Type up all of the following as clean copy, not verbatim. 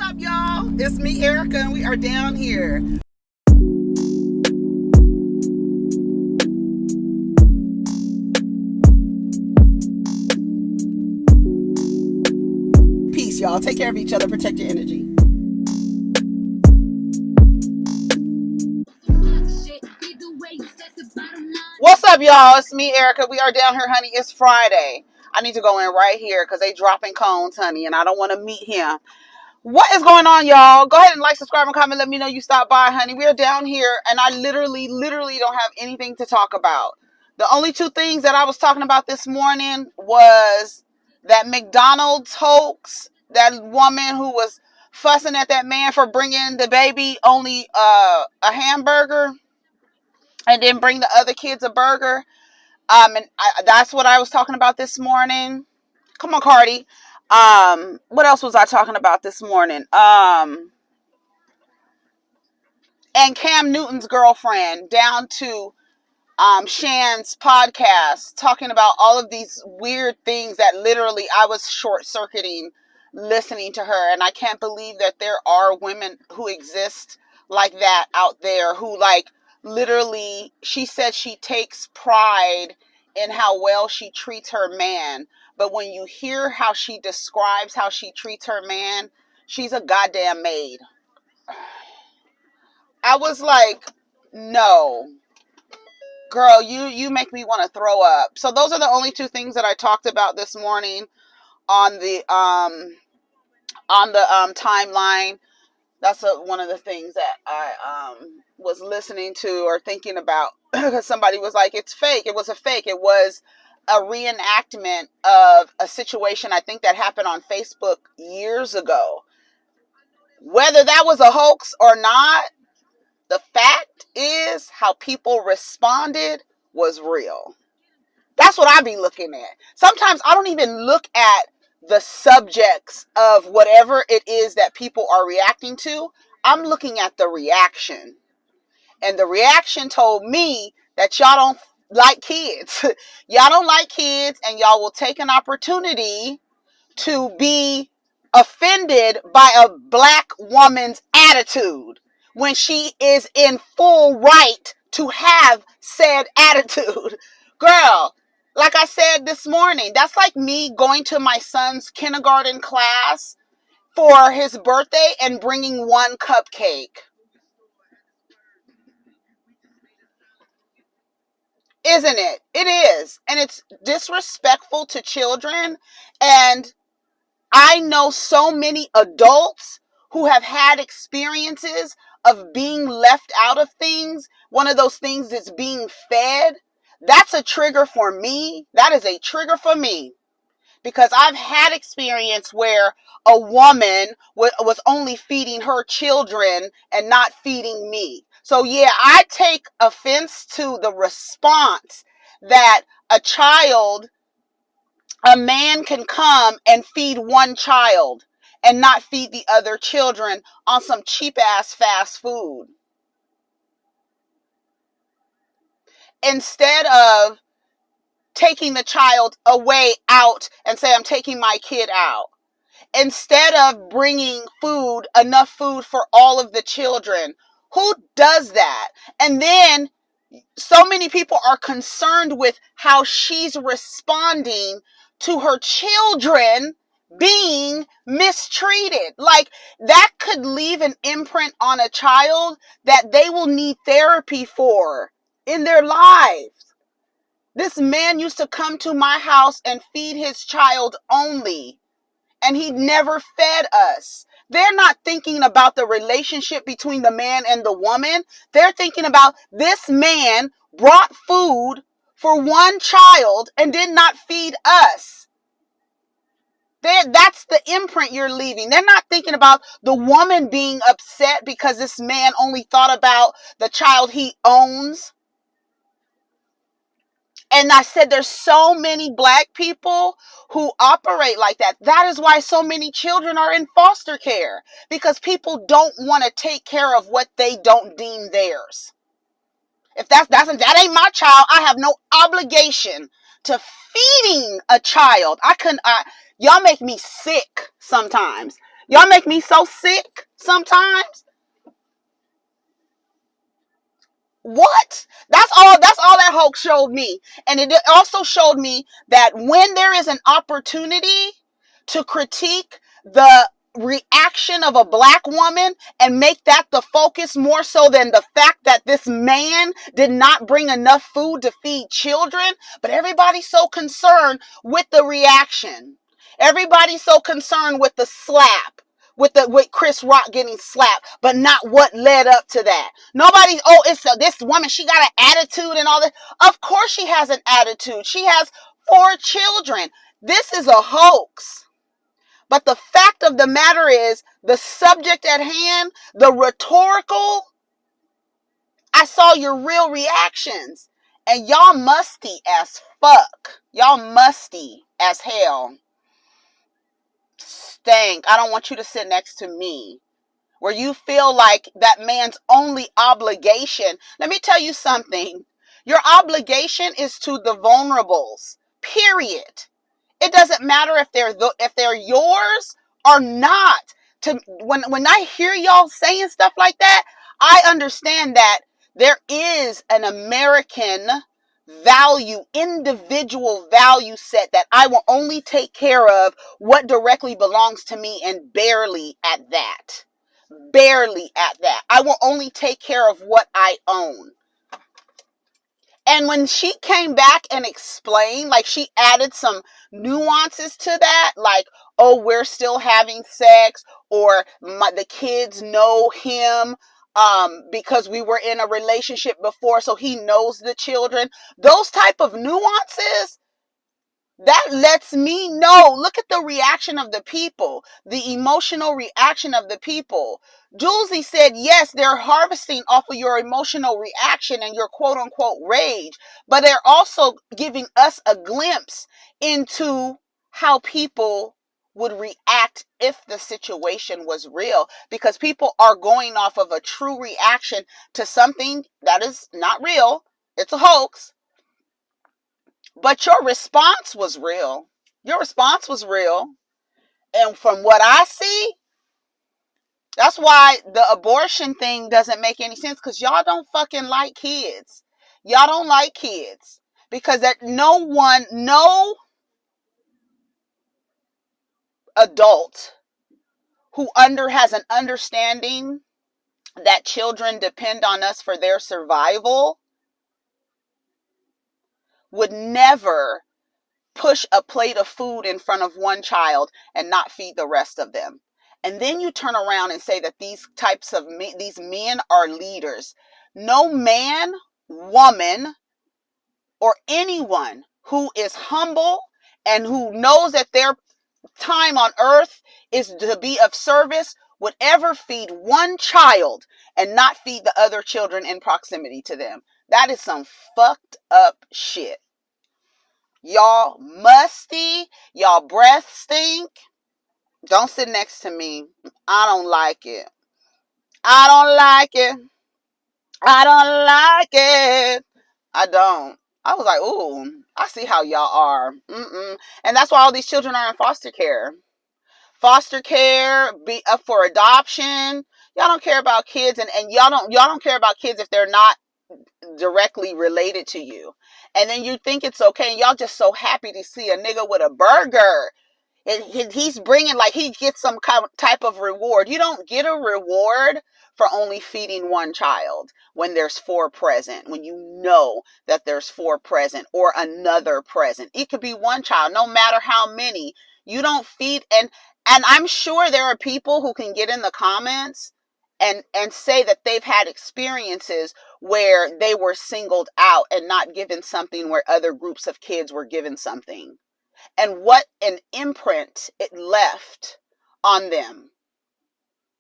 up, y'all? It's me, Erica, and we are down here. Peace, y'all. Take care of each other. Protect your energy. What's up, y'all? It's me, Erica. We are down here, honey. It's Friday. I need to go in right here because they dropping cones, honey, and I don't want to meet him. What is going on, y'all? Go ahead and like, subscribe, and comment. Let me know you stopped by, honey. We are down here, and I literally don't have anything to talk about. The only two things that I was talking about this morning was that McDonald's hoax, that woman who was fussing at that man for bringing the baby only a hamburger and then bring the other kids a burger. That's what I was talking about this morning. Come on, Cardi. What else was I talking about this morning? And Cam Newton's girlfriend down to Shan's podcast talking about all of these weird things that literally I was short-circuiting listening to her, and I can't believe that there are women who exist like that out there who, like, literally, she said she takes pride in how well she treats her man, but when you hear how she describes how she treats her man, she's a goddamn maid. I was like, no. Girl, you make me want to throw up. So those are the only two things that I talked about this morning on the timeline. That's one of the things that I was listening to or thinking about because somebody was like, it's fake. It was a fake. It was a reenactment of a situation I think that happened on Facebook years ago. Whether that was a hoax or not, the fact is how people responded was real. That's what I be looking at. Sometimes I don't even look at the subjects of whatever it is that people are reacting to. I'm looking at the reaction. And the reaction told me that y'all don't like kids. Y'all don't like kids, and y'all will take an opportunity to be offended by a black woman's attitude when she is in full right to have said attitude. Girl, like I said this morning, that's like me going to my son's kindergarten class for his birthday and bringing one cupcake. Isn't it? It is. And it's disrespectful to children. And I know so many adults who have had experiences of being left out of things. One of those things that's being fed. That's a trigger for me. That is a trigger for me. Because I've had experience where a woman was only feeding her children and not feeding me. So yeah, I take offense to the response that a man can come and feed one child and not feed the other children on some cheap ass fast food. Instead of taking the child away out and say, I'm taking my kid out. Instead of bringing enough food for all of the children. Who does that? And then so many people are concerned with how she's responding to her children being mistreated. Like, that could leave an imprint on a child that they will need therapy for in their lives. This man used to come to my house and feed his child only, and he never fed us. They're not thinking about the relationship between the man and the woman. They're thinking about this man brought food for one child and did not feed us. That's the imprint you're leaving. They're not thinking about the woman being upset because this man only thought about the child he owns. And I said there's so many black people who operate like that. That is why so many children are in foster care. Because people don't want to take care of what they don't deem theirs. If that ain't my child, I have no obligation to feeding a child. Y'all make me sick sometimes. Y'all make me so sick sometimes. What? That's all that hoax showed me. And it also showed me that when there is an opportunity to critique the reaction of a black woman and make that the focus more so than the fact that this man did not bring enough food to feed children, but everybody's so concerned with the reaction. Everybody's so concerned with the slap, with Chris Rock getting slapped, but not what led up to that. Nobody, oh, this woman, she got an attitude and all that. Of course she has an attitude. She has 4 children. This is a hoax. But the fact of the matter is, the subject at hand, the rhetorical, I saw your real reactions. And y'all musty as fuck. Y'all musty as hell. Stank. I don't want you to sit next to me where you feel like that man's only obligation. Let me tell you something. Your obligation is to the vulnerables. Period. It doesn't matter if they're yours or not. When I hear y'all saying stuff like that, I understand that there is an American value, individual value set that I will only take care of what directly belongs to me, and barely at that. Barely at that. I will only take care of what I own. And when she came back and explained, like she added some nuances to that, like, oh, we're still having sex, or the kids know him because we were in a relationship before, so he knows the children. Those type of nuances, that lets me know. Look at the reaction of the people, the emotional reaction of the people. Julesy said, yes, they're harvesting off of your emotional reaction and your quote unquote rage, but they're also giving us a glimpse into how people would react if the situation was real, because people are going off of a true reaction to something that is not real. It's a hoax. But your response was real. Your response was real. And from what I see, that's why the abortion thing doesn't make any sense, because y'all don't fucking like kids. Y'all don't like kids. Because that no adult who has an understanding that children depend on us for their survival would never push a plate of food in front of one child and not feed the rest of them. And then you turn around and say that these men are leaders. No man, woman, or anyone who is humble and who knows that their time on earth is to be of service would ever feed one child and not feed the other children in proximity to them. That is some fucked up shit. Y'all musty. Y'all breath stink. Don't sit next to me. I don't like it. I don't like it. I don't like it. I don't. I was like, ooh, I see how y'all are. And that's why all these children are in foster care. Foster care, be up for adoption. Y'all don't care about kids, and y'all don't care about kids if they're not directly related to you. And then you think it's okay, and y'all just so happy to see a nigga with a burger. And he's bringing, like, he gets some type of reward. You don't get a reward for only feeding one child when there's 4 present, when you know that there's 4 present or another present. It could be one child, no matter how many. You don't feed. And I'm sure there are people who can get in the comments and say that they've had experiences where they were singled out and not given something where other groups of kids were given something. And what an imprint it left on them.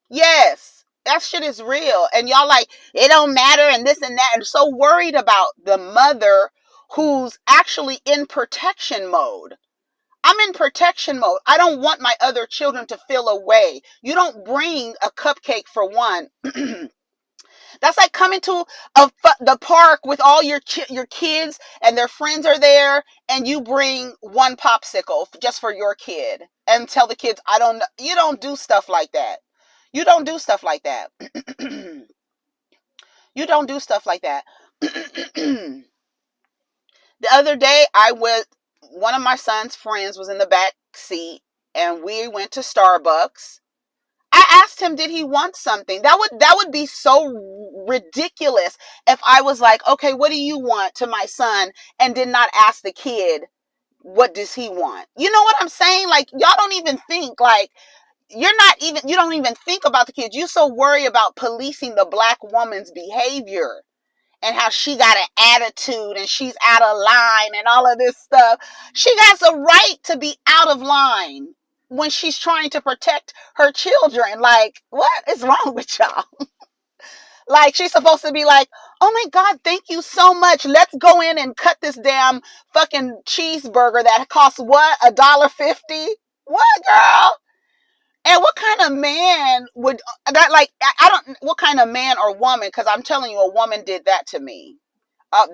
Yes, that shit is real. And y'all like, it don't matter and this and that. And so worried about the mother who's actually in protection mode. I'm in protection mode. I don't want my other children to feel away. You don't bring a cupcake for one That's like coming to the park with all your kids and their friends are there, and you bring one popsicle just for your kid and tell the kids, I don't know. You don't do stuff like that. You don't do stuff like that. You don't do stuff like that. The other day, one of my son's friends was in the back seat, and we went to Starbucks. I asked him, did he want something? That would be so ridiculous if I was like, okay, what do you want, to my son, and did not ask the kid, what does he want? You know what I'm saying? Like, y'all don't even think, like, you don't even think about the kids. You so worry about policing the black woman's behavior and how she got an attitude and she's out of line and all of this stuff. She has a right to be out of line when she's trying to protect her children. Like, what is wrong with y'all? Like, she's supposed to be like, oh my God, thank you so much. Let's go in and cut this damn fucking cheeseburger that costs what? $1.50? What, girl? And what kind of man would that, like, I don't, what kind of man or woman, because I'm telling you, a woman did that to me.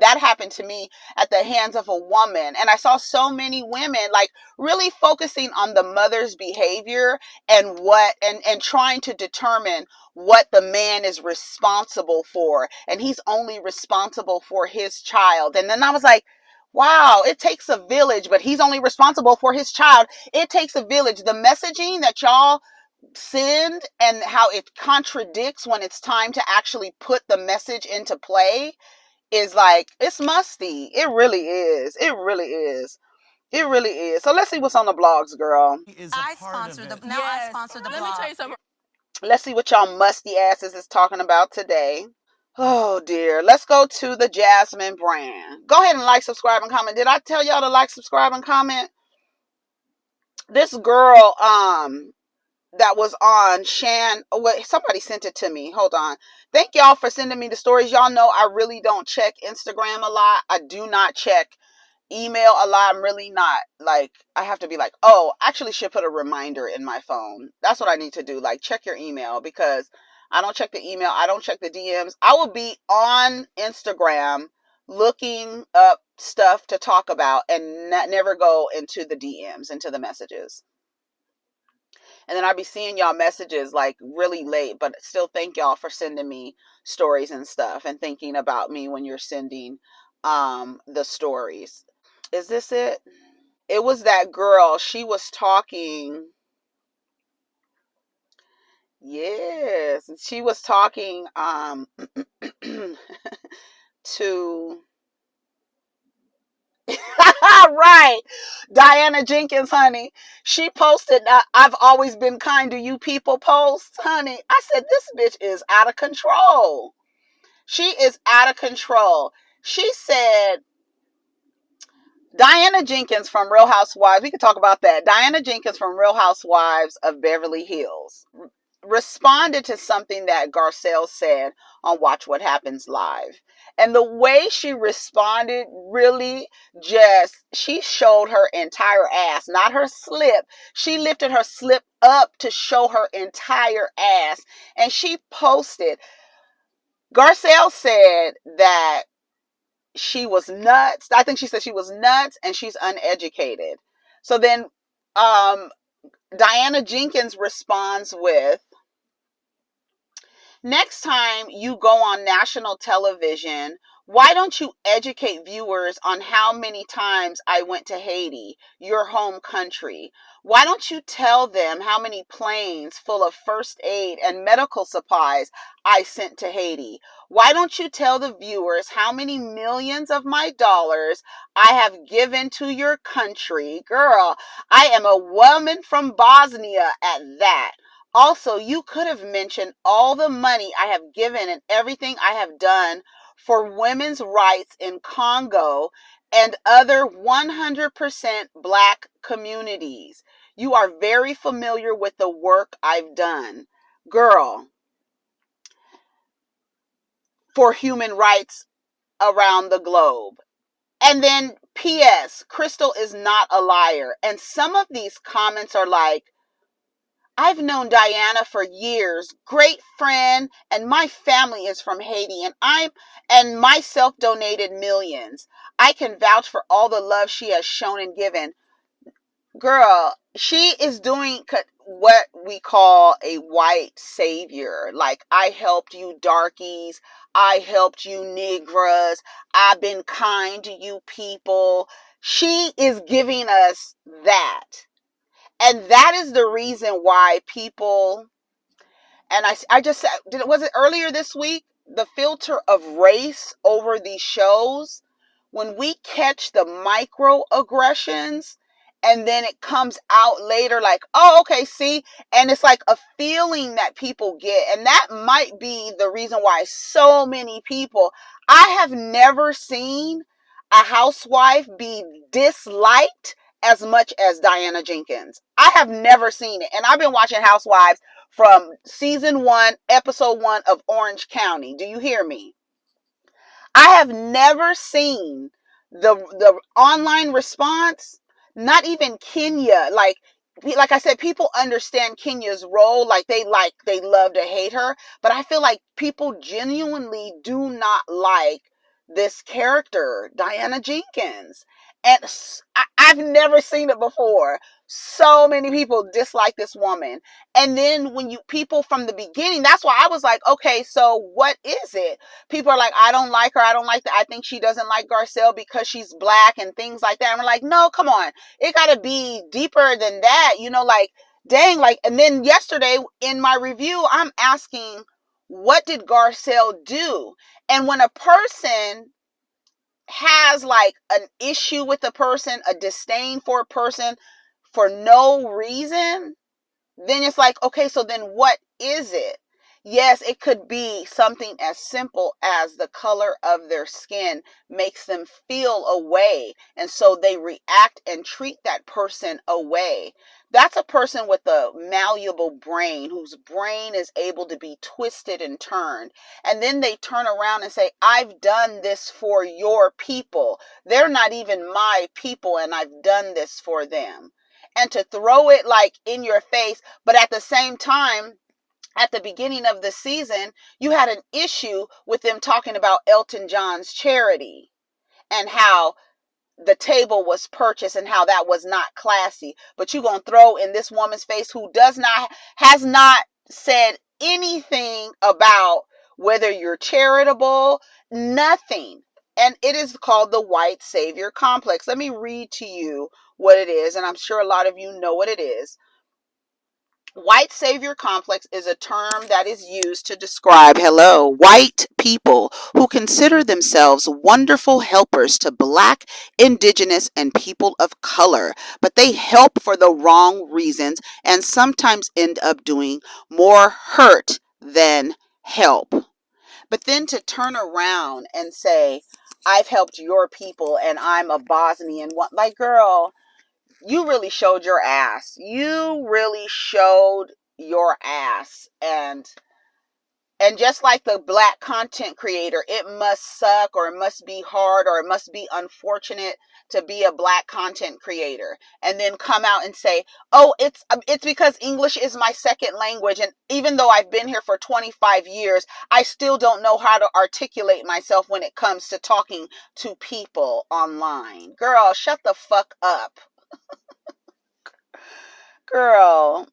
That happened to me at the hands of a woman. And I saw so many women like really focusing on the mother's behavior and and trying to determine what the man is responsible for. And he's only responsible for his child. And then I was like, wow, it takes a village, but he's only responsible for his child. It takes a village. The messaging that y'all send and how it contradicts when it's time to actually put the message into play is like, it's musty. It really is. It really is. It really is. So let's see what's on the blogs, girl. I sponsor the blog. Let me tell you something. Let's see what y'all musty asses is talking about today. Oh dear. Let's go to the Jasmine brand. Go ahead and like, subscribe, and comment. Did I tell y'all to like, subscribe, and comment? This girl, that was on wait, somebody sent it to me. Hold on. Thank y'all for sending me the stories. Y'all know I really don't check Instagram a lot. I do not check email a lot. I'm really not, like, I have to be like, oh, actually should put a reminder in my phone. That's what I need to do. Like, check your email, because I don't check the email. I don't check the DMs. I will be on Instagram looking up stuff to talk about and never go into the DMs, into the messages. And then I'll be seeing y'all messages like really late, but still thank y'all for sending me stories and stuff and thinking about me when you're sending the stories. Is this it? It was that girl. She was talking. Yes, she was talking to right, Diana Jenkins, honey. She posted, I've always been kind to you people post, honey. I said, this bitch is out of control. She is out of control. She said, Diana Jenkins from Real Housewives, we could talk about that. Diana Jenkins from Real Housewives of Beverly Hills responded to something that Garcelle said on Watch What Happens Live. And the way she responded really she showed her entire ass, not her slip. She lifted her slip up to show her entire ass. And she posted, Garcelle said that she was nuts. I think she said she was nuts and she's uneducated. So then Diana Jenkins responds with, next time you go on national television, why don't you educate viewers on how many times I went to Haiti, your home country? Why don't you tell them how many planes full of first aid and medical supplies I sent to Haiti? Why don't you tell the viewers how many millions of my dollars I have given to your country? Girl, I am a woman from Bosnia at that. Also, you could have mentioned all the money I have given and everything I have done for women's rights in Congo and other 100% Black communities. You are very familiar with the work I've done. Girl, for human rights around the globe. And then P.S. Crystal is not a liar. And some of these comments are like, I've known Diana for years, great friend, and my family is from Haiti, and myself donated millions. I can vouch for all the love she has shown and given. Girl, she is doing what we call a white savior. Like, I helped you darkies, I helped you niggas, I've been kind to you people. She is giving us that. And that is the reason why people, and I just said, was it earlier this week? The filter of race over these shows, when we catch the microaggressions and then it comes out later like, oh, okay, see, and it's like a feeling that people get, and that might be the reason why so many people, I have never seen a housewife be disliked as much as Diana Jenkins. I have never seen it, and I've been watching Housewives from season 1, episode 1 of Orange County. Do you hear me? I have never seen the online response, not even Kenya. Like I said, people understand Kenya's role, they love to hate her, but I feel like people genuinely do not like this character, Diana Jenkins. And I've never seen it before. So many people dislike this woman. And then when people from the beginning, that's why I was like, okay, so what is it? People are like, I don't like her. I don't like that. I think she doesn't like Garcelle because she's black and things like that. And I'm like, no, come on. It got to be deeper than that. Like, dang, like, and then yesterday in my review, I'm asking, what did Garcelle do? And when a person has like an issue with a person, a disdain for a person for no reason, then it's like, okay, so then what is it? Yes, it could be something as simple as the color of their skin makes them feel a way, and so they react and treat that person away. That's a person with a malleable brain, whose brain is able to be twisted and turned. And then they turn around and say, I've done this for your people. They're not even my people, and I've done this for them. And to throw it like in your face, but at the same time, at the beginning of the season, you had an issue with them talking about Elton John's charity and how the table was purchased and how that was not classy. But you're going to throw in this woman's face who has not said anything about whether you're charitable, nothing. And it is called the white savior complex. Let me read to you what it is, and I'm sure a lot of you know what it is. White savior complex is a term that is used to describe, white people who consider themselves wonderful helpers to Black, Indigenous, and people of color, but they help for the wrong reasons and sometimes end up doing more hurt than help. But then to turn around and say, I've helped your people and I'm a Bosnian, like, girl, you really showed your ass. You really showed your ass. And just like the Black content creator, it must suck, or it must be hard, or it must be unfortunate to be a Black content creator, and then come out and say, oh, it's because English is my second language, and even though I've been here for 25 years, I still don't know how to articulate myself when it comes to talking to people online. Girl, shut the fuck up. Girl.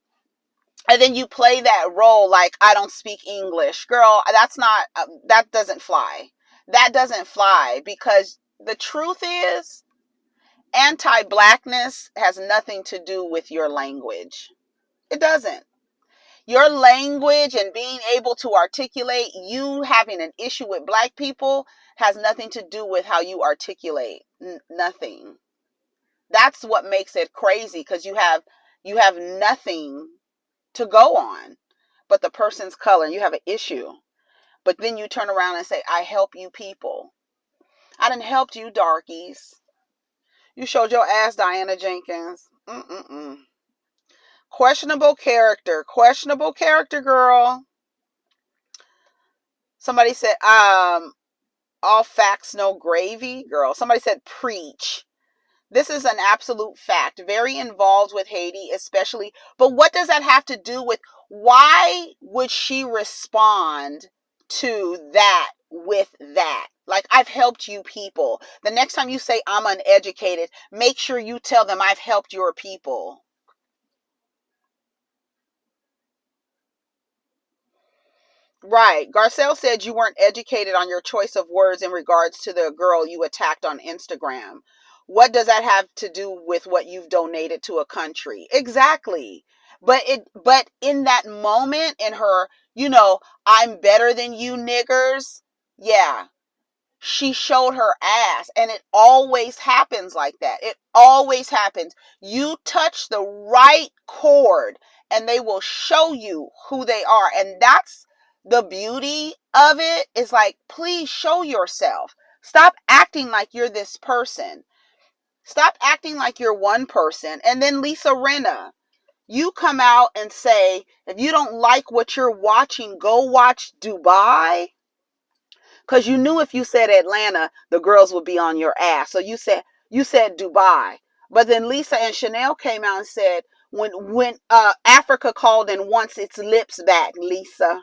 And then you play that role like, I don't speak English. Girl, that doesn't fly. That doesn't fly, because the truth is, anti-Blackness has nothing to do with your language. It doesn't. Your language and being able to articulate, you having an issue with Black people, has nothing to do with how you articulate. Nothing. That's what makes it crazy, because you have nothing to go on but the person's color, and you have an issue. But then you turn around and say, I help you people. I done helped you darkies. You showed your ass, Diana Jenkins. Questionable character, girl. Somebody said, all facts, no gravy, girl. Somebody said, preach. This is an absolute fact. Very involved with Haiti, especially. But what does that have to do with, why would she respond to that with that? Like, I've helped you people. The next time you say I'm uneducated, make sure you tell them I've helped your people. Right. Garcelle said you weren't educated on your choice of words in regards to the girl you attacked on Instagram. What does that have to do with what you've donated to a country? Exactly. But in that moment, in her, I'm better than you niggers. Yeah. She showed her ass, and it always happens like that. It always happens. You touch the right chord and they will show you who they are. And that's the beauty of it. Is like, please show yourself. Stop acting like you're this person. Stop acting like you're one person. And then Lisa Rinna, you come out and say, if you don't like what you're watching, go watch Dubai. Because you knew if you said Atlanta, the girls would be on your ass. So you said Dubai. But then Lisa and Chanel came out and said, when Africa called and wants its lips back, Lisa.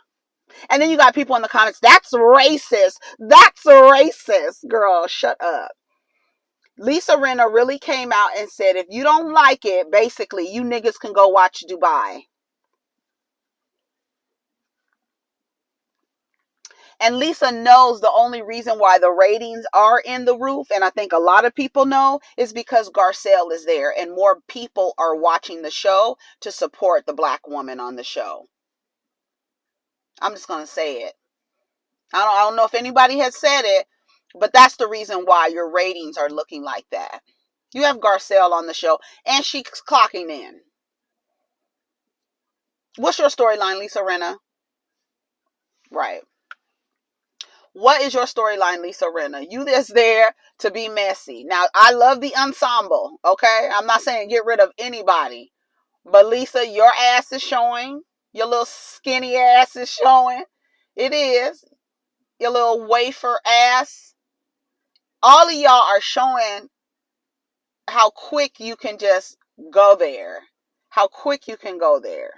And then you got people in the comments, that's racist. That's racist. Girl, shut up. Lisa Rinna really came out and said, if you don't like it, basically, you niggas can go watch Dubai. And Lisa knows the only reason why the ratings are in the roof, and I think a lot of people know, is because Garcelle is there and more people are watching the show to support the black woman on the show. I'm just going to say it. I don't know if anybody has said it, but that's the reason why your ratings are looking like that. You have Garcelle on the show, and she's clocking in. What's your storyline, Lisa Rinna? Right. What is your storyline, Lisa Rinna? You just there to be messy. Now, I love the ensemble, okay? I'm not saying get rid of anybody. But Lisa, your ass is showing. Your little skinny ass is showing. It is. Your little wafer ass. All of y'all are showing how quick you can just go there. How quick you can go there.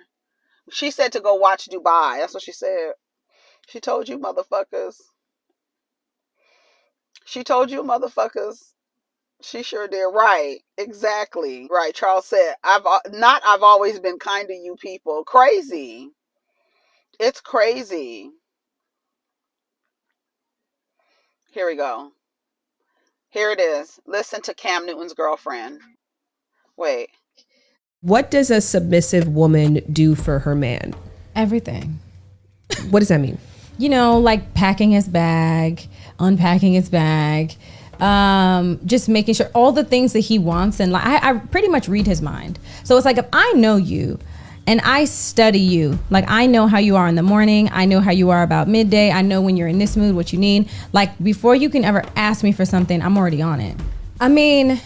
She said to go watch Dubai. That's what she said. She told you motherfuckers. She told you motherfuckers. She sure did. Right. Exactly. Right. Charles said, I've always been kind to you people. Crazy. It's crazy. Here we go. Here it is. Listen to Cam Newton's girlfriend. Wait. What does a submissive woman do for her man? Everything. What does that mean? Like packing his bag, unpacking his bag, just making sure all the things that he wants. And like, I pretty much read his mind. So it's like, if I know you and I study you, like I know how you are in the morning, I know how you are about midday, I know when you're in this mood, what you need. Like before you can ever ask me for something, I'm already on it. I mean,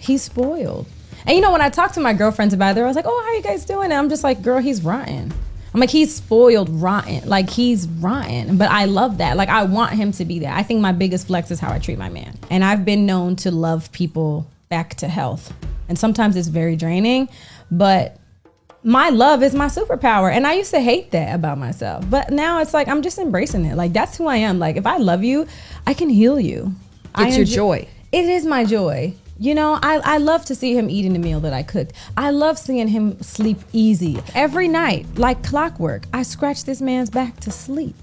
he's spoiled. And when I talk to my girlfriends about it, I was like, oh, how are you guys doing? And I'm just like, girl, he's rotten. I'm like, he's spoiled rotten. Like, he's rotten. But I love that. Like, I want him to be that. I think my biggest flex is how I treat my man. And I've been known to love people back to health. And sometimes it's very draining, but my love is my superpower. And I used to hate that about myself. But now it's like, I'm just embracing it. Like, that's who I am. Like, if I love you, I can heal you. It's your joy. It is my joy. I love to see him eating the meal that I cooked. I love seeing him sleep easy. Every night, like clockwork, I scratch this man's back to sleep.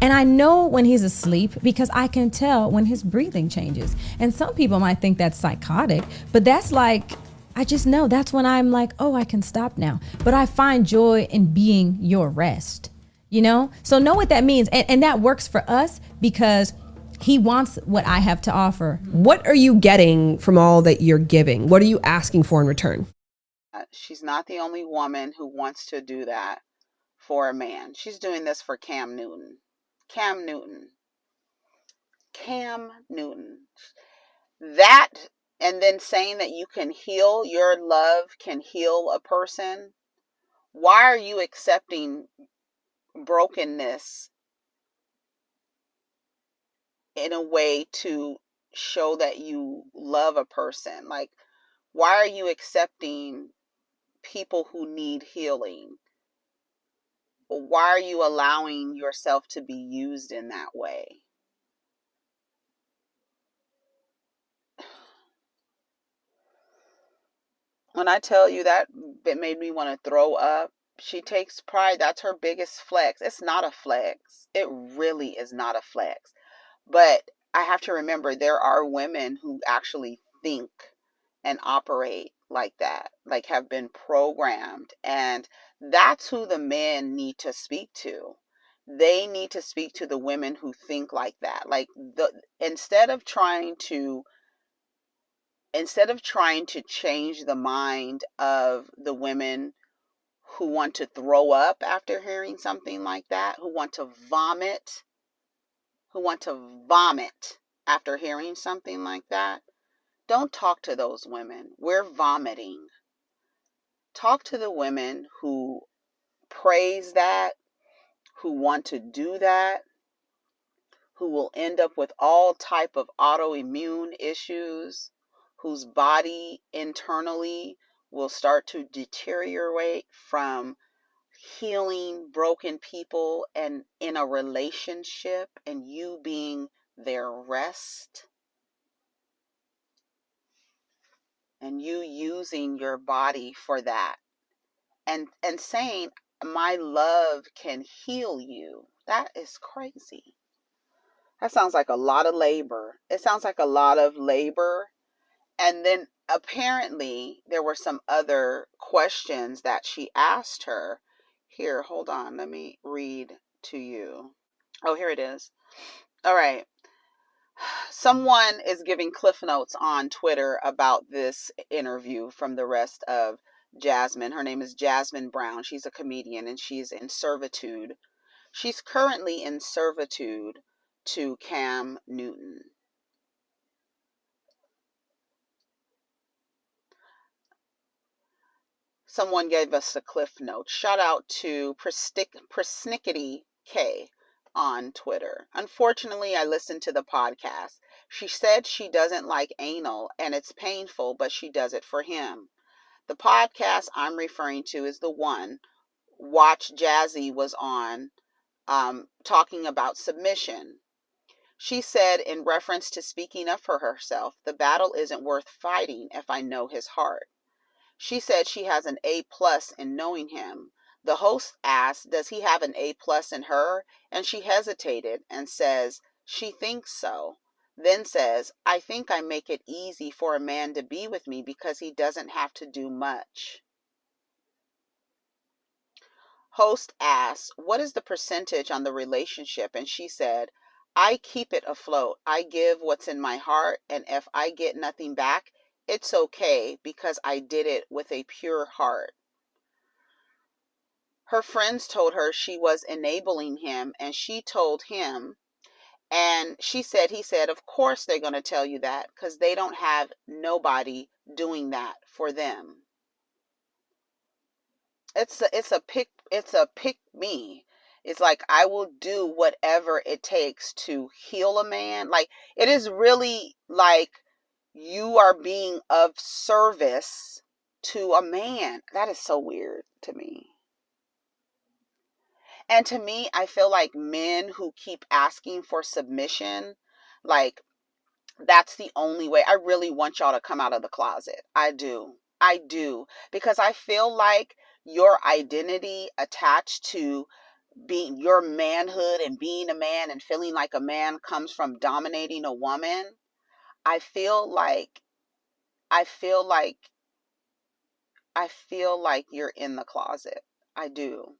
And I know when he's asleep because I can tell when his breathing changes. And some people might think that's psychotic, but that's like, I just know that's when I'm like, oh, I can stop now. But I find joy in being your rest, So know what that means. And that works for us because he wants what I have to offer. What are you getting from all that you're giving? What are you asking for in return? She's not the only woman who wants to do that for a man. She's doing this for Cam Newton. Cam Newton. That, and then saying that you can heal, your love can heal a person. Why are you accepting brokenness in a way to show that you love a person? Like, why are you accepting people who need healing? Why are you allowing yourself to be used in that way? When I tell you that, it made me want to throw up. She takes pride. That's her biggest flex. It's not a flex. It really is not a flex. But I have to remember there are women who actually think and operate like that, like have been programmed. And that's who the men need to speak to. They need to speak to the women who think like that. Like, instead of trying to change the mind of the women who want to throw up after hearing something like that, who want to vomit after hearing something like that, don't talk to those women. We're vomiting. Talk to the women who praise that, who want to do that, who will end up with all type of autoimmune issues, whose body internally will start to deteriorate from healing broken people and in a relationship, and you being their rest, and you using your body for that, and saying my love can heal you. That is crazy. That sounds like a lot of labor. It sounds like a lot of labor. And then apparently there were some other questions that she asked her. Here, hold on. Let me read to you. Oh, here it is. All right. Someone is giving cliff notes on Twitter about this interview from the rest of Jasmine. Her name is Jasmine Brown. She's a comedian and she's in Servitude. She's currently in Servitude to Cam Newton. Someone gave us a cliff note. Shout out to Persnickety K on Twitter. Unfortunately, I listened to the podcast. She said she doesn't like anal and it's painful, but she does it for him. The podcast I'm referring to is the one Watch Jazzy was on, talking about submission. She said, in reference to speaking up for herself, the battle isn't worth fighting if I know his heart. She said she has an A+ in knowing him. The host asked, does he have an A+ in her? And she hesitated and says, she thinks so. Then says, I think I make it easy for a man to be with me because he doesn't have to do much. Host asked, what is the percentage on the relationship? And she said, I keep it afloat. I give what's in my heart, and if I get nothing back, it's okay because I did it with a pure heart. Her friends told her she was enabling him, and she told him, and he said, of course they're going to tell you that because they don't have nobody doing that for them. It's a pick me. It's like, I will do whatever it takes to heal a man. Like, it is really like you are being of service to a man. That is so weird to me. And to me, I feel like men who keep asking for submission, like, that's the only way. I really want y'all to come out of the closet. I do. Because I feel like your identity attached to being your manhood and being a man and feeling like a man comes from dominating a woman. I feel like you're in the closet. I do.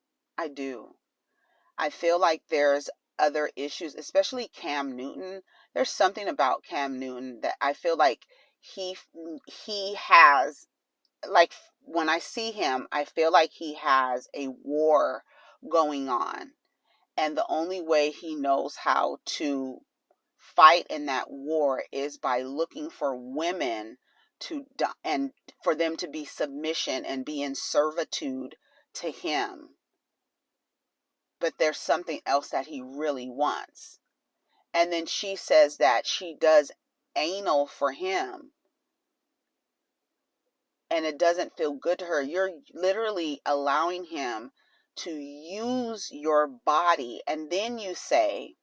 I feel like there's other issues, especially Cam Newton. There's something about Cam Newton that I feel like he has, like, when I see him, I feel like he has a war going on. And the only way he knows how to fight in that war is by looking for women and for them to be submission and be in servitude to him. But there's something else that he really wants. And then she says that she does anal for him and it doesn't feel good to her, you're literally allowing him to use your body. And then you say,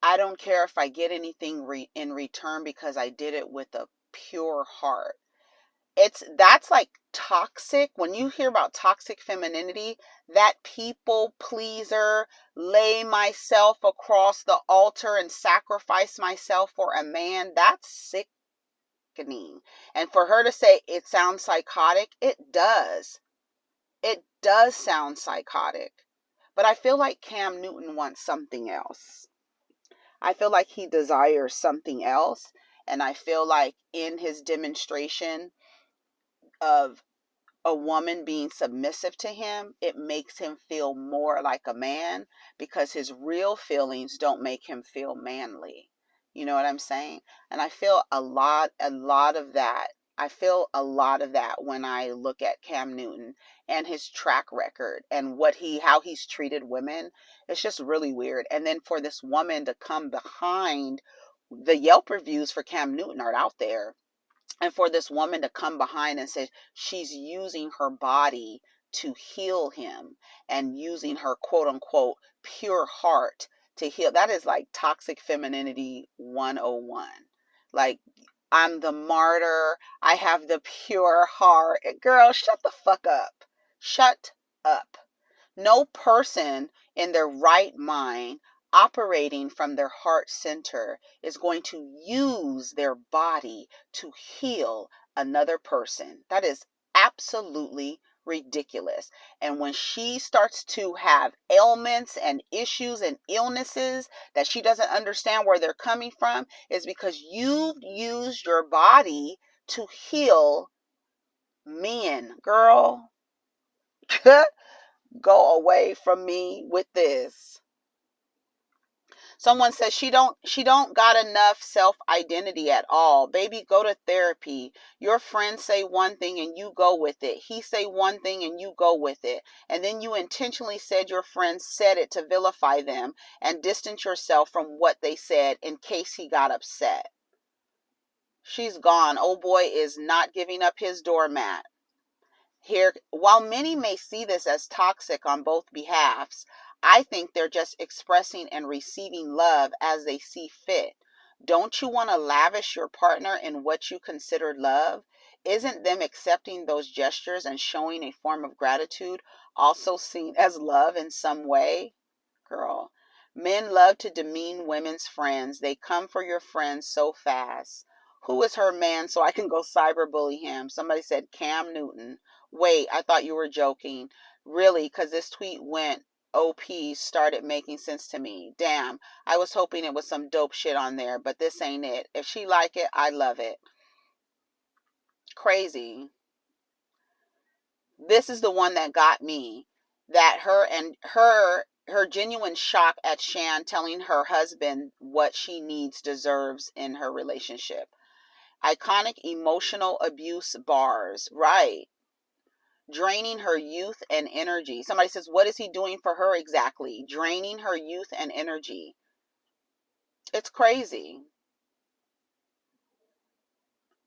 I don't care if I get anything in return because I did it with a pure heart. That's like toxic. When you hear about toxic femininity, that people pleaser, lay myself across the altar and sacrifice myself for a man, that's sickening. And for her to say it sounds psychotic, it does. It does sound psychotic. But I feel like Cam Newton wants something else. I feel like he desires something else. And I feel like in his demonstration of a woman being submissive to him, it makes him feel more like a man because his real feelings don't make him feel manly. You know what I'm saying? And I feel a lot of that. I feel a lot of that when I look at Cam Newton and his track record and how he's treated women. It's just really weird. And then for this woman to come behind, the Yelp reviews for Cam Newton are out there. And for this woman to come behind and say she's using her body to heal him and using her quote unquote pure heart to heal, that is like toxic femininity 101. Like, I'm the martyr. I have the pure heart. Girl, shut the fuck up. Shut up. No person in their right mind operating from their heart center is going to use their body to heal another person. That is absolutely ridiculous. And when she starts to have ailments and issues and illnesses that she doesn't understand where they're coming from, is because you've used your body to heal men. Girl, go away from me with this. Someone says she don't got enough self-identity at all. Baby, go to therapy. Your friends say one thing and you go with it. He say one thing and you go with it. And then you intentionally said your friends said it to vilify them and distance yourself from what they said in case he got upset. She's gone. Old boy is not giving up his doormat. Here, while many may see this as toxic on both behalves, I think they're just expressing and receiving love as they see fit. Don't you want to lavish your partner in what you consider love? Isn't them accepting those gestures and showing a form of gratitude also seen as love in some way? Girl, men love to demean women's friends. They come for your friends so fast. Who is her man so I can go cyberbully him? Somebody said Cam Newton. Wait, I thought you were joking. Really? Because this tweet went OP started making sense to me. Damn, I was hoping it was some dope shit on there, but this ain't it. If she like it, I love it. Crazy. This is the one that got me. That her genuine shock at Shan telling her husband what she needs deserves in her relationship. Iconic emotional abuse bars. Right. Draining her youth and energy. Somebody says, what is he doing for her exactly? Draining her youth and energy. It's crazy.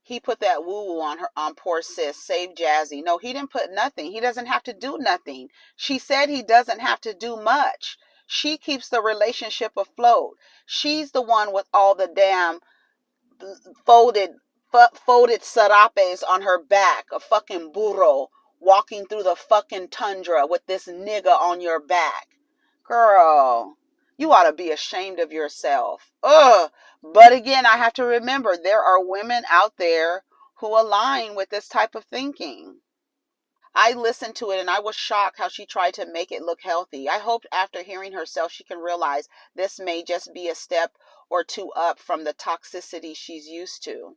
He put that woo-woo on poor sis. Save Jazzy. No, he didn't put nothing. He doesn't have to do nothing. She said he doesn't have to do much. She keeps the relationship afloat. She's the one with all the damn folded sarapes on her back. A fucking burro. Walking through the fucking tundra with this nigga on your back. Girl, you ought to be ashamed of yourself. Ugh. But again, I have to remember there are women out there who align with this type of thinking. I listened to it and I was shocked how she tried to make it look healthy. I hope after hearing herself, she can realize this may just be a step or two up from the toxicity she's used to.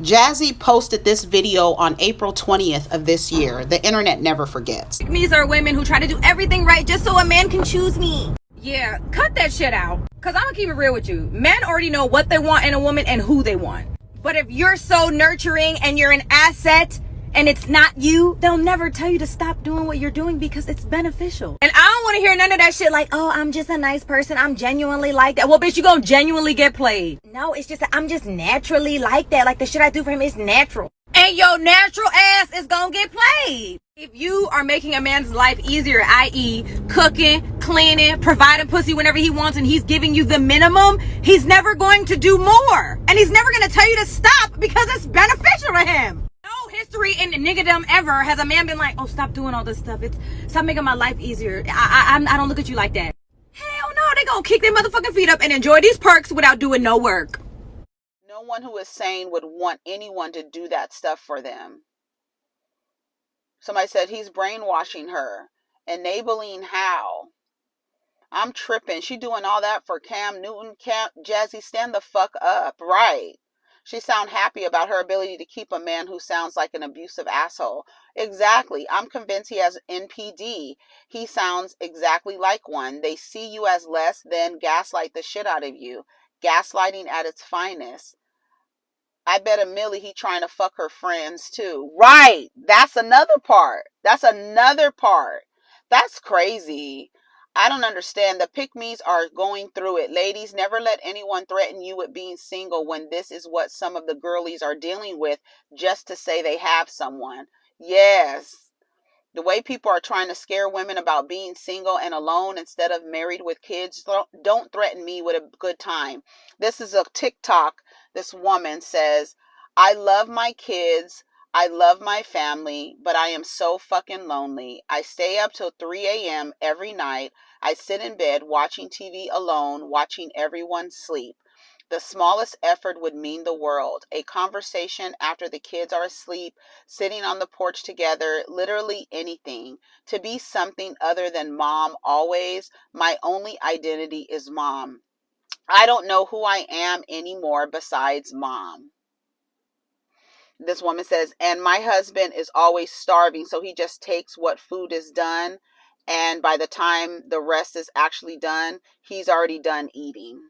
Jazzy posted this video on April 20th of this year. The internet never forgets. These are women who try to do everything right just so a man can choose me. Yeah, cut that shit out. Cause I'm gonna keep it real with you. Men already know what they want in a woman and who they want. But if you're so nurturing and you're an asset and it's not you, they'll never tell you to stop doing what you're doing because it's beneficial. And I don't want to hear none of that shit like, oh, I'm just a nice person. I'm genuinely like that. Well, bitch, you gonna genuinely get played. No, it's just that I'm just naturally like that. Like the shit I do for him is natural. And your natural ass is gonna get played. If you are making a man's life easier, i.e. cooking, cleaning, providing pussy whenever he wants, and he's giving you the minimum, he's never going to do more. And he's never gonna tell you to stop because it's beneficial to him. No history in niggerdom ever has a man been like, oh, stop doing all this stuff. Stop making my life easier. I don't look at you like that. Hell no, they gonna kick their motherfucking feet up and enjoy these perks without doing no work. No one who is sane would want anyone to do that stuff for them. Somebody said he's brainwashing her. Enabling how? I'm tripping. She doing all that for Cam Newton. Jazzy, stand the fuck up. Right. She sound happy about her ability to keep a man who sounds like an abusive asshole. Exactly. I'm convinced he has NPD. He sounds exactly like one. They see you as less, then gaslight the shit out of you. Gaslighting at its finest. I bet $1 million he trying to fuck her friends too. Right. That's another part. That's crazy. I don't understand. The pick-me's are going through it. Ladies, never let anyone threaten you with being single when this is what some of the girlies are dealing with just to say they have someone. Yes. The way people are trying to scare women about being single and alone instead of married with kids. Don't threaten me with a good time. This is a TikTok. This woman says, I love my kids. I love my family, but I am so fucking lonely. I stay up till 3 a.m. every night. I sit in bed watching TV alone, watching everyone sleep. The smallest effort would mean the world. A conversation after the kids are asleep, sitting on the porch together, literally anything. To be something other than mom always. My only identity is mom. I don't know who I am anymore besides mom. This woman says, and my husband is always starving, so he just takes what food is done, and by the time the rest is actually done, he's already done eating.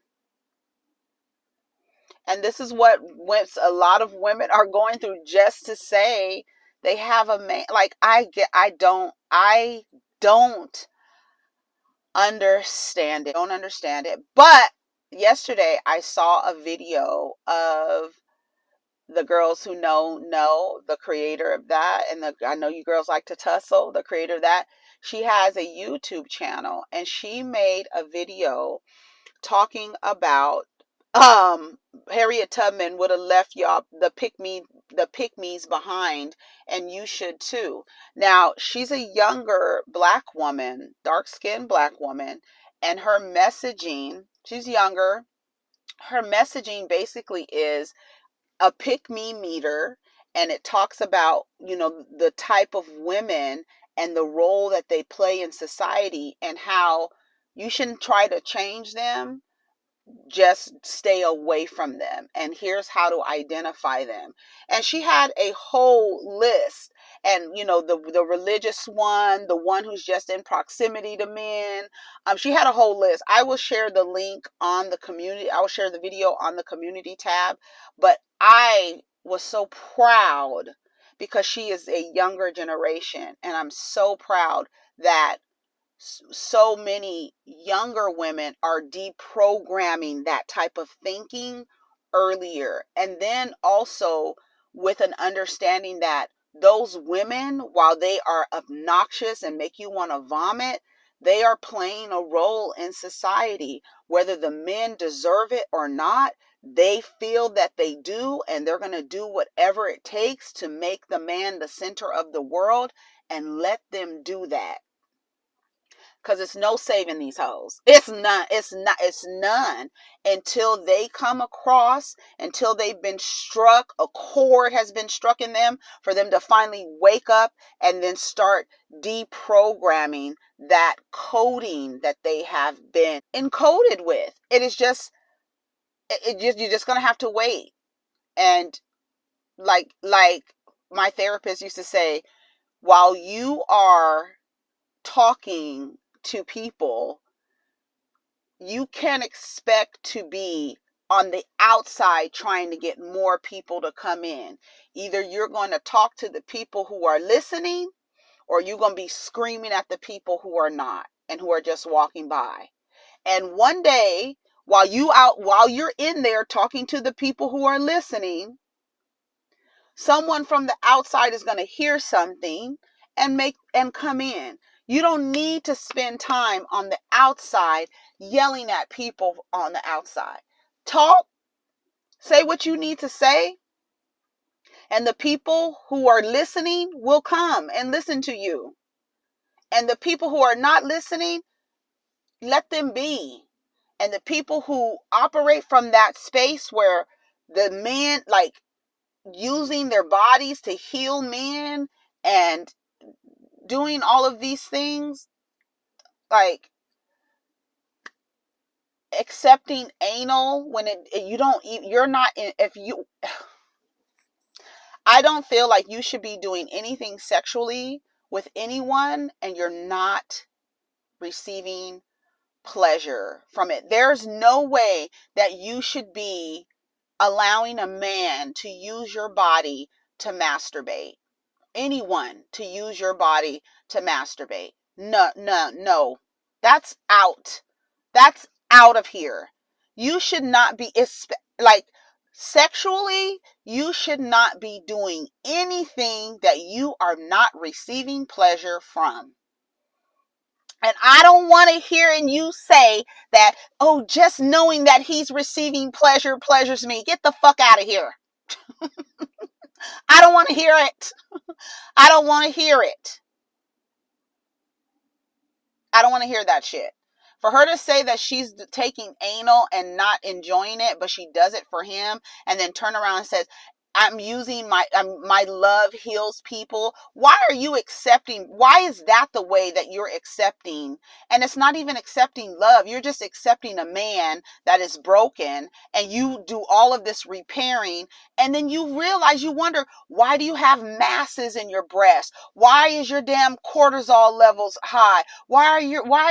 And this is what a lot of women are going through just to say they have a man. Like, I don't understand it. Don't understand it. But yesterday I saw a video of the girls who know the creator of that, and I know you girls like to tussle, the creator of that. She has a YouTube channel, and she made a video talking about Harriet Tubman would have left y'all the pick-me's behind, and you should too. Now, she's a younger black woman, dark-skinned black woman, and her messaging, she's younger. Her messaging basically is a pick-me meter, and it talks about, the type of women and the role that they play in society, and how you shouldn't try to change them. Just stay away from them, and here's how to identify them. And she had a whole list, and the religious one, the one who's just in proximity to men. She had a whole list. I will share the link on the community. I will share the video on the community tab. But I was so proud because she is a younger generation, and I'm so proud that so many younger women are deprogramming that type of thinking earlier. And then also with an understanding that those women, while they are obnoxious and make you want to vomit, they are playing a role in society. Whether the men deserve it or not, they feel that they do, and they're going to do whatever it takes to make the man the center of the world, and let them do that. Because it's no saving these hoes. It's none until they come across, until they've been struck, a chord has been struck in them, for them to finally wake up and then start deprogramming that coding that they have been encoded with. It is just, you're just going to have to wait. And like my therapist used to say, while you are talking to people, you can't expect to be on the outside trying to get more people to come in. Either you're going to talk to the people who are listening, or you're going to be screaming at the people who are not and who are just walking by. And one day, while you're in there talking to the people who are listening, someone from the outside is going to hear something and come in. You don't need to spend time on the outside yelling at people on the outside. Talk, say what you need to say, and the people who are listening will come and listen to you. And the people who are not listening, let them be. And the people who operate from that space where the men, like, using their bodies to heal men and doing all of these things, like accepting anal when I don't feel like you should be doing anything sexually with anyone and you're not receiving pleasure from it. There's no way that you should be allowing a man to use your body to masturbate. Anyone to use your body to masturbate. No. That's out. That's out of here. You should not be, like, sexually, you should not be doing anything that you are not receiving pleasure from. And I don't want to hear you say that, oh, just knowing that he's receiving pleasures me. Get the fuck out of here. I don't want to hear it. I don't want to hear it. I don't want to hear that shit. For her to say that she's taking anal and not enjoying it, but she does it for him, and then turn around and says, I'm using my love heals people. Why are you accepting? Why is that the way that you're accepting? And it's not even accepting love. You're just accepting a man that is broken, and you do all of this repairing. And then you realize, you wonder, why do you have masses in your breast? Why is your damn cortisol levels high? Why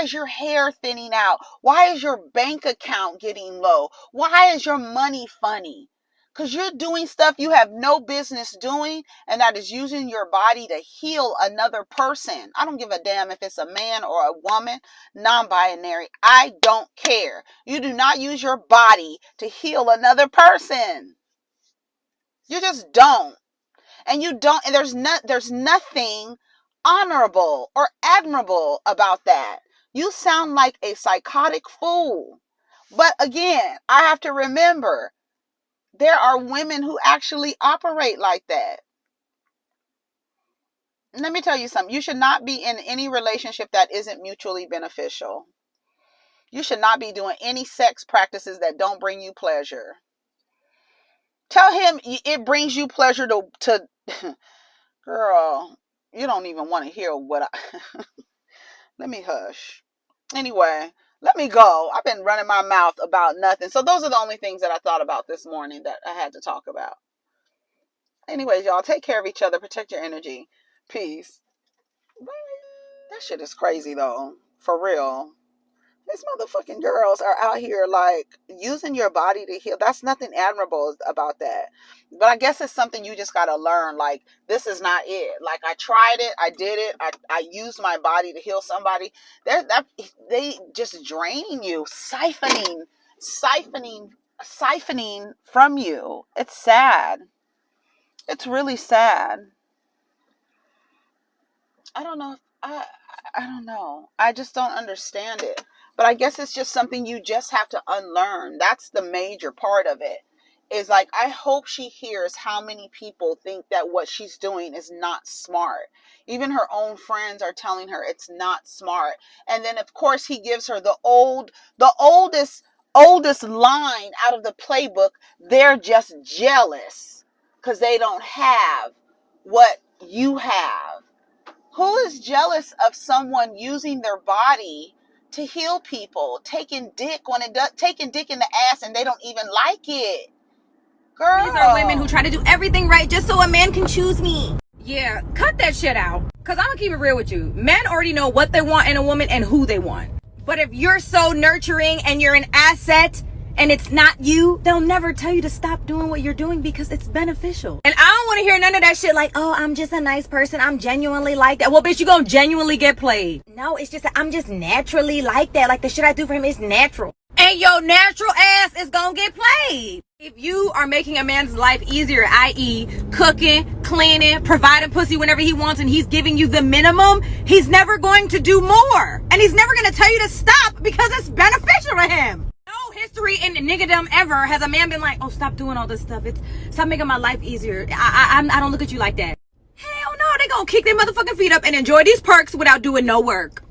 is your hair thinning out? Why is your bank account getting low? Why is your money funny? Because you're doing stuff you have no business doing, and that is using your body to heal another person. I don't give a damn if it's a man or a woman, non-binary. I don't care. You do not use your body to heal another person. You just don't. And you don't, and there's nothing honorable or admirable about that. You sound like a psychotic fool. But again, I have to remember, there are women who actually operate like that. Let me tell you something. You should not be in any relationship that isn't mutually beneficial. You should not be doing any sex practices that don't bring you pleasure. Tell him it brings you pleasure to girl, you don't even want to hear what let me hush. Anyway, let me go. I've been running my mouth about nothing. So those are the only things that I thought about this morning that I had to talk about. Anyways, y'all, take care of each other. Protect your energy. Peace. That shit is crazy, though. For real. These motherfucking girls are out here, like, using your body to heal. That's nothing admirable about that. But I guess it's something you just got to learn. Like, this is not it. Like, I tried it. I did it. I used my body to heal somebody. They just draining you. Siphoning from you. It's sad. It's really sad. I don't know. I don't know. I just don't understand it. But I guess it's just something you just have to unlearn. That's the major part of it. Is like, I hope she hears how many people think that what she's doing is not smart. Even her own friends are telling her it's not smart. And then, of course, he gives her the oldest line out of the playbook. They're just jealous because they don't have what you have. Who is jealous of someone using their body to heal people, taking dick in the ass, and they don't even like it? Girl. These are women who try to do everything right just so a man can choose me. Yeah, cut that shit out. Cause I'm gonna keep it real with you. Men already know what they want in a woman and who they want. But if you're so nurturing and you're an asset and it's not you, they'll never tell you to stop doing what you're doing because it's beneficial. And I don't don't want to hear none of that shit like, oh, I'm just a nice person. I'm genuinely like that. Well, bitch, you gonna genuinely get played. No, it's just that I'm just naturally like that. Like the shit I do for him is natural. And your natural ass is gonna get played. If you are making a man's life easier, i.e. cooking, cleaning, providing pussy whenever he wants, and he's giving you the minimum, he's never going to do more. And he's never gonna tell you to stop because it's beneficial to him. No history in niggerdom ever has a man been like, oh, stop doing all this stuff. Stop making my life easier. I don't look at you like that. Hell no, they gonna kick their motherfucking feet up and enjoy these perks without doing no work.